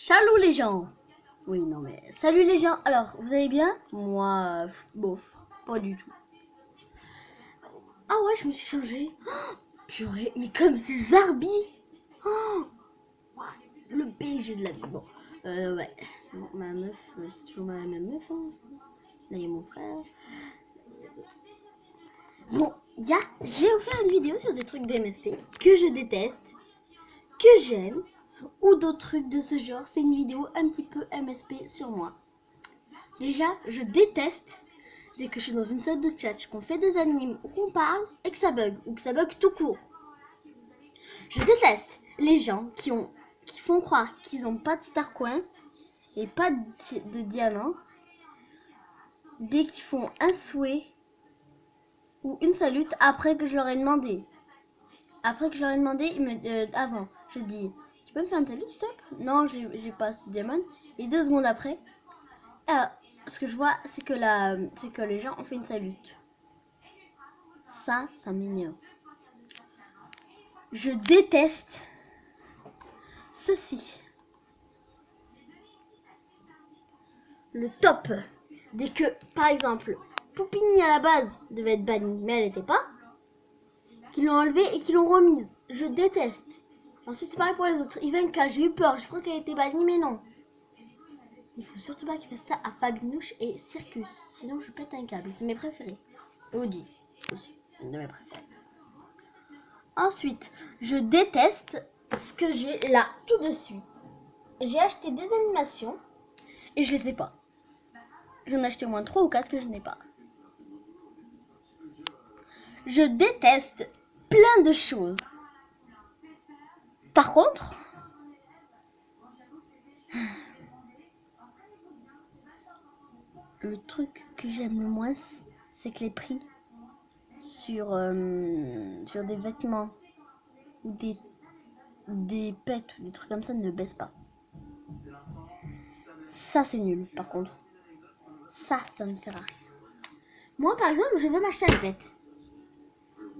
Salut les gens. Oui, non mais... Salut les gens. Alors, vous allez bien? Moi, bof, pas du tout. Ah ouais, je me suis changé. Oh, purée, mais comme c'est Zarbi. Oh, le BG de la vie. Bon, ouais. Bon, ma meuf, c'est toujours ma même meuf. Hein. Là, il y a mon frère. Bon, je vais vous faire une vidéo sur des trucs d'MSP que je déteste, que j'aime, ou d'autres trucs de ce genre. C'est une vidéo un petit peu MSP sur moi. Déjà, je déteste dès que je suis dans une salle de chat, qu'on fait des animes ou qu'on parle et que ça bug, ou que ça bug tout court. Je déteste les gens qui font croire qu'ils n'ont pas de Starcoin et pas de diamant dès qu'ils font un souhait ou une salute après que je leur ai demandé. Après que je leur ai demandé, avant, je dis, tu peux me faire une salute, stop? Non, j'ai pas assez de diamant. Et 2 secondes après, ce que je vois, c'est que les gens ont fait une salute. Ça m'énerve. Je déteste ceci. Le top. Dès que, par exemple, Poupini à la base devait être bannie, mais elle n'était pas, qu'ils l'ont enlevée et qu'ils l'ont remise. Je déteste. Ensuite, c'est pareil pour les autres. Ivanka, j'ai eu peur. Je crois qu'elle était bannie, mais non. Il faut surtout pas qu'ils fassent ça à Fabinouche et Circus. Sinon, je pète un câble. C'est mes préférés. Audi aussi, une de mes préférées. Ensuite, je déteste ce que j'ai là tout de suite. J'ai acheté des animations et je les ai pas. J'en ai acheté au moins 3 ou 4 que je n'ai pas. Je déteste plein de choses. Par contre, le truc que j'aime le moins, c'est que les prix sur des vêtements ou des pets ou des trucs comme ça ne baissent pas. Ça, c'est nul, par contre. Ça me sert à rien. Moi, par exemple, je veux m'acheter un pet.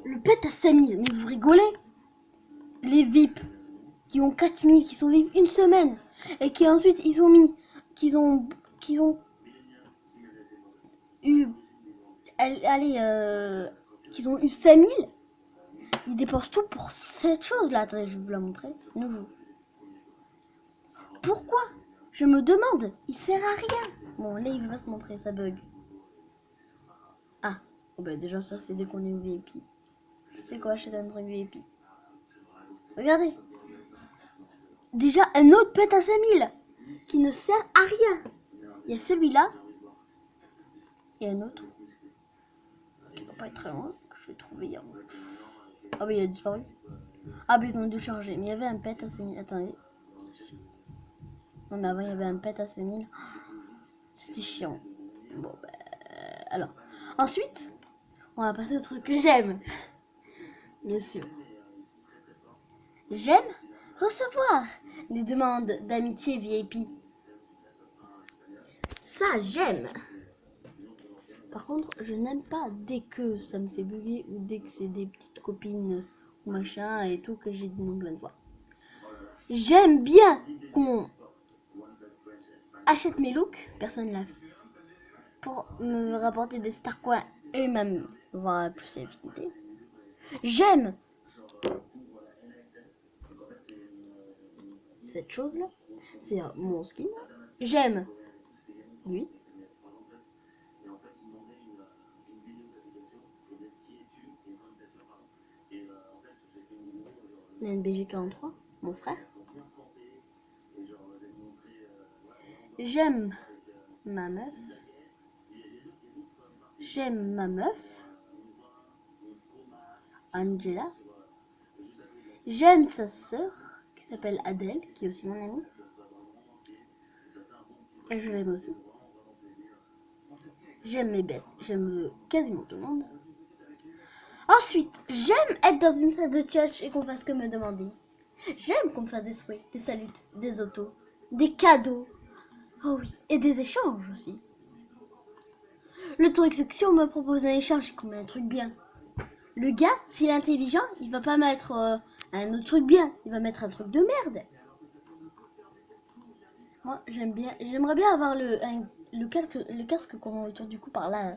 Le pet à 5000, mais vous rigolez? Les VIP qui ont 4000, qui sont VIP une semaine, et qui ensuite, qu'ils ont eu, qu'ils ont eu 5000, ils dépensent tout pour cette chose-là. Attendez, je vais vous la montrer. Nouveau. Pourquoi? Je me demande. Il sert à rien. Bon, là, il veut pas se montrer, ça bug. Ah, oh bah déjà, ça, c'est dès qu'on est VIP. C'est quoi acheter un truc VIP? Regardez. Déjà, un autre pet à 5000 qui ne sert à rien. Il y a celui-là. Et un autre. Qui va pas être très loin. Que je vais trouver hier. Ah bah il a disparu. Ah bah ils ont dû le changer. Mais il y avait un pet à 5000. Attendez. Non mais avant il y avait un pet à 5000. C'était chiant. Bon bah... alors. Ensuite, on va passer au truc que j'aime. Bien sûr. J'aime recevoir des demandes d'amitié VIP. Ça j'aime. Par contre, je n'aime pas dès que ça me fait bugger ou dès que c'est des petites copines ou machin et tout que j'ai dit non plein de fois. J'aime bien qu'on achète mes looks, personne l'a fait, pour me rapporter des Starcoins et même voir plus affinité. J'aime cette chose-là, c'est mon skin. J'aime lui. NBG 43, mon frère. J'aime ma meuf. J'aime ma meuf. Angela. J'aime sa sœur qui s'appelle Adèle, qui est aussi mon amie. Et je l'aime aussi. J'aime mes bêtes. J'aime quasiment tout le monde. Ensuite, j'aime être dans une salle de chat et qu'on fasse que me demander. J'aime qu'on me fasse des souhaits, des salutes, des autos, des cadeaux. Oh oui, et des échanges aussi. Le truc, c'est que si on me propose un échange et qu'on met un truc bien, le gars, s'il est intelligent, il va pas mettre un autre truc bien. Il va mettre un truc de merde. Moi, j'aimerais bien avoir le casque qu'on a autour du cou par là.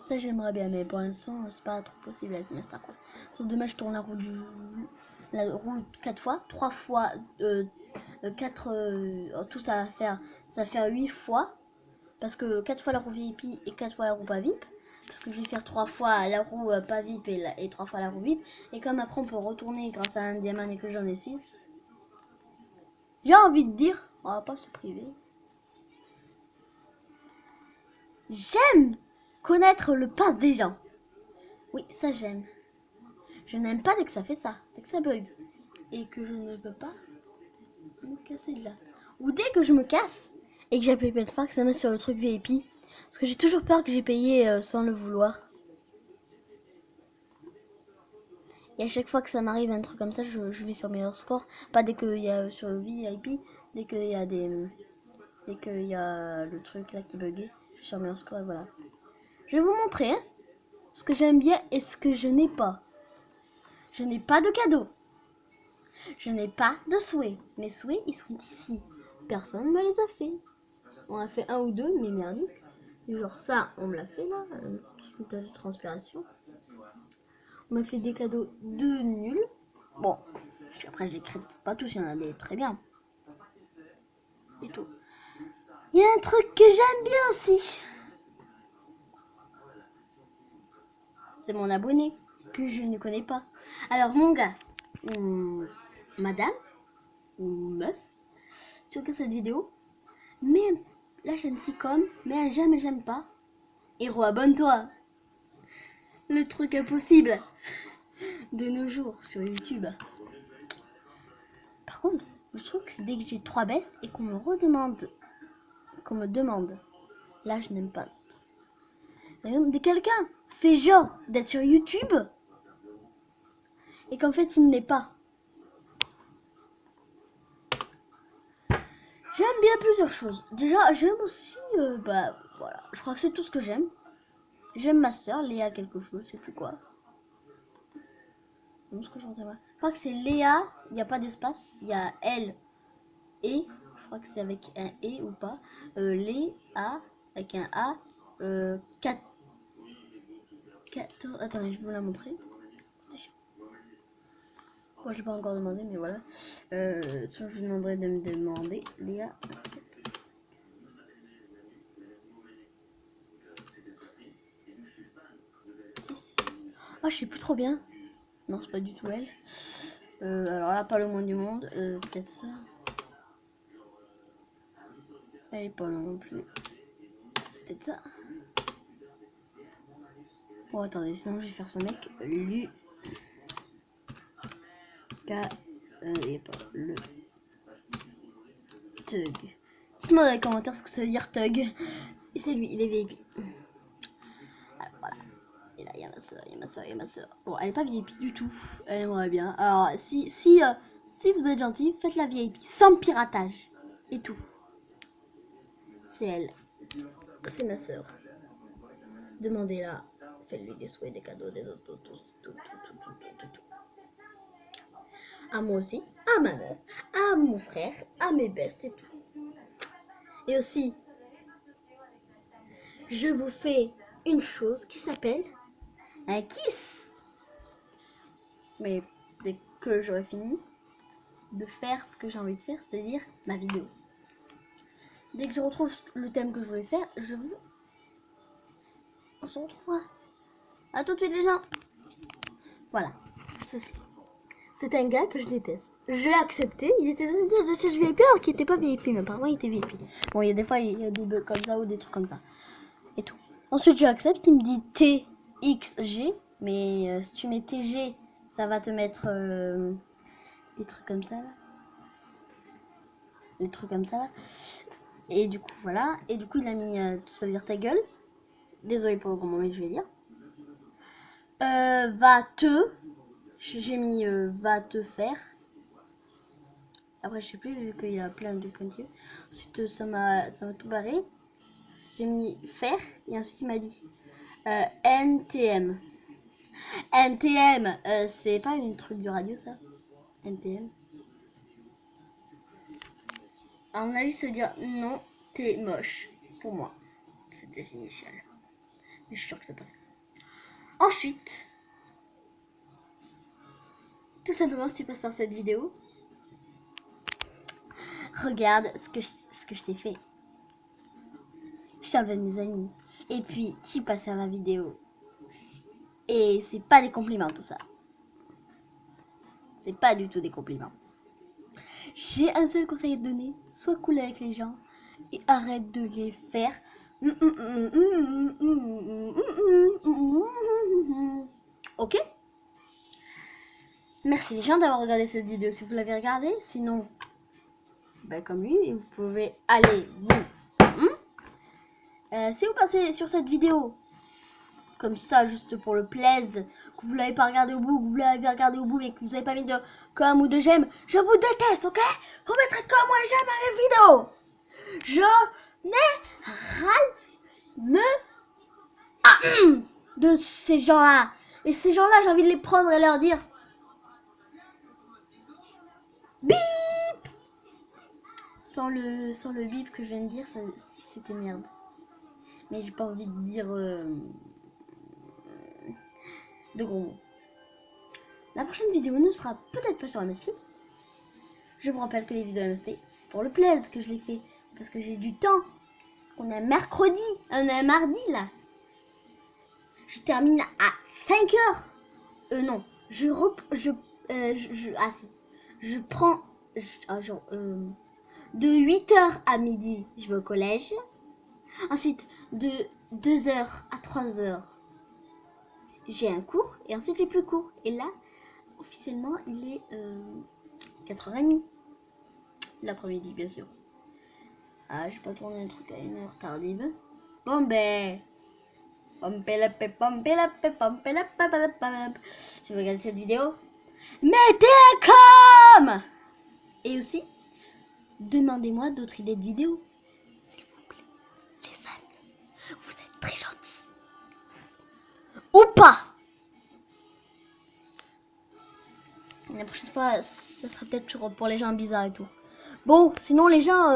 Ça, j'aimerais bien, mais pour l'instant, c'est pas trop possible avec mes stars, quoi. Sauf demain, je tourne la roue 4 fois, 3 fois, 4, en tout ça va faire 8 fois. Parce que 4 fois la roue VIP et 4 fois la roue pas VIP. Parce que je vais faire 3 fois la roue pas VIP et 3 fois la roue VIP. Et comme après on peut retourner grâce à un diamant et que j'en ai 6. J'ai envie de dire, on va pas se priver. J'aime connaître le pass des gens. Oui, ça j'aime. Je n'aime pas dès que ça fait ça, dès que ça bug. Et que je ne peux pas me casser de là. Ou dès que je me casse et que j'ai payé plein de fois, que ça met sur le truc VIP. Parce que j'ai toujours peur que j'ai payé sans le vouloir. Et à chaque fois que ça m'arrive un truc comme ça, je vais sur meilleur score. Pas dès qu'il y a sur le VIP, dès qu'il y a dès qu'il y a le truc là qui buguait, je vais sur meilleur score et voilà. Je vais vous montrer hein, ce que j'aime bien et ce que je n'ai pas. Je n'ai pas de cadeau. Je n'ai pas de souhaits. Mes souhaits, ils sont ici. Personne ne me les a fait. On a fait un ou deux, mais merdique. Genre ça, on me l'a fait là, une tache de transpiration. On m'a fait des cadeaux de nuls. Bon, après je les critique pas tous, il y en a des très bien. Et tout. Il y a un truc que j'aime bien aussi. C'est mon abonné, que je ne connais pas. Alors mon gars, madame, ou meuf, si tu regardes cette vidéo, mais lâche un petit com, mais un j'aime et j'aime pas. Et abonne-toi. Le truc impossible de nos jours sur YouTube. Par contre, le truc c'est dès que j'ai 3 bestes et qu'on me demande, là je n'aime pas ce truc. Dès quelqu'un fait genre d'être sur YouTube et qu'en fait il n'est pas. J'aime bien plusieurs choses. Déjà, j'aime aussi, bah voilà, je crois que c'est tout ce que j'aime. J'aime ma soeur, Léa quelque chose, je sais plus quoi. Je crois que c'est Léa, il n'y a pas d'espace, il y a elle et, je crois que c'est avec un et ou pas, Léa avec un A, 4, attendez, je vais vous la montrer. Moi, j'ai pas encore demandé, mais voilà. Je lui demanderai de me demander, Léa. Oh, je sais plus trop bien. Non, c'est pas du tout elle. Alors là, pas le moins du monde. Peut-être ça. Elle est pas là non plus. C'est peut-être ça. Bon, attendez, sinon je vais faire son mec. Lu. K. Et pas le. Tug. Dites-moi dans les commentaires ce que ça veut dire Tug. Et c'est lui, il est VIP. Alors, voilà. Et là, il y a ma soeur, il y a ma soeur, il y a ma soeur. Bon, elle est pas VIP du tout. Elle aimerait bien. Alors, si vous êtes gentil, faites la VIP sans piratage. Et tout. C'est elle. C'est ma soeur. Demandez-la. Faites-lui des souhaits, des cadeaux, des autres, tout. À moi aussi, à ma mère, à mon frère, à mes bestes et tout. Et aussi, je vous fais une chose qui s'appelle un kiss. Mais dès que j'aurai fini de faire ce que j'ai envie de faire, c'est-à-dire ma vidéo. Dès que je retrouve le thème que je voulais faire, on se retrouve. À tout de suite les gens. Voilà. C'est un gars que je déteste. Je l'ai accepté. Il était dans une de VIP alors qu'il n'était pas VIP, mais apparemment il était VIP. Bon, il y a des fois il y a des bugs comme ça ou des trucs comme ça. Et tout. Ensuite je l'accepte, il me dit TXG. Mais si tu mets TG, ça va te mettre des trucs comme ça là. Des trucs comme ça là. Et du coup voilà. Et du coup il a mis ça veut dire ta gueule. Désolé pour le grand moment, mais je vais dire. Va te. J'ai mis va te faire. Après je sais plus vu qu'il y a plein de pointillés. Ensuite ça m'a tout barré. J'ai mis faire et ensuite il m'a dit NTM. NTM c'est pas une truc de radio ça. NTM. à mon avis, ça veut dire non, t'es moche. Pour moi, c'était initial. Mais je suis sûre que c'est pas ça. Ensuite, tout simplement, si tu passes par cette vidéo, regarde ce que je t'ai fait. Je t'ai enlevé de mes amis. Et puis, tu passes à ma vidéo. Et c'est pas des compliments tout ça. C'est pas du tout des compliments. J'ai un seul conseil à te donner. Sois cool avec les gens. Et arrête de les faire. Ok? Merci les gens d'avoir regardé cette vidéo si vous l'avez regardée. Sinon, ben comme lui, vous pouvez aller vous. Si vous passez sur cette vidéo comme ça, juste pour le plaisir, que vous l'avez pas regardé au bout, que vous l'avez regardé au bout mais que vous n'avez pas mis de comme ou de j'aime, je vous déteste, ok? Vous mettrez comme moi j'aime à mes vidéos. Je n'ai ras de ces gens-là. Et ces gens-là, j'ai envie de les prendre et leur dire bip. Sans le bip que je viens de dire, c'était merde. Mais j'ai pas envie de dire de gros mots. La prochaine vidéo ne sera peut-être pas sur MSP. Je vous rappelle que les vidéos MSP, c'est pour le plaisir que je les fais. C'est parce que j'ai du temps. On est mercredi, on est mardi là. Je termine à 5 heures. Non, je prends de 8 heures à midi, je vais au collège. Ensuite, de 2 heures à 3 heures, j'ai un cours. Et ensuite, j'ai plus cours. Et là, officiellement, il est 4h30. L'après-midi, bien sûr. Ah, je vais pas tourner un truc à 1 heure tardive. Bon, ben. Si vous regardez cette vidéo, mettez un comme. Et aussi, demandez-moi d'autres idées de vidéos. S'il vous plaît, les amis, vous êtes très gentils. Ou pas. La prochaine fois, ça sera peut-être pour les gens bizarres et tout. Bon, sinon les gens,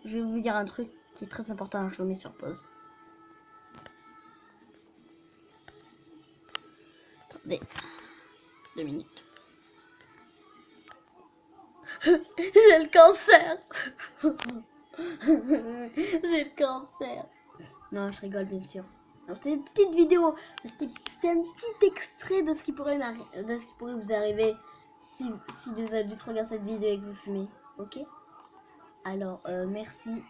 je vais vous dire un truc qui est très important, je le mets sur pause. Attendez, 2 minutes. J'ai le cancer. J'ai le cancer. Non, je rigole bien sûr. C'était une petite vidéo. C'était un petit extrait de ce qui pourrait vous arriver si des adultes regardent cette vidéo et que vous fumez. Ok? Alors, merci.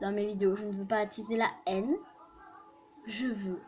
Dans mes vidéos, je ne veux pas attiser la haine. Je veux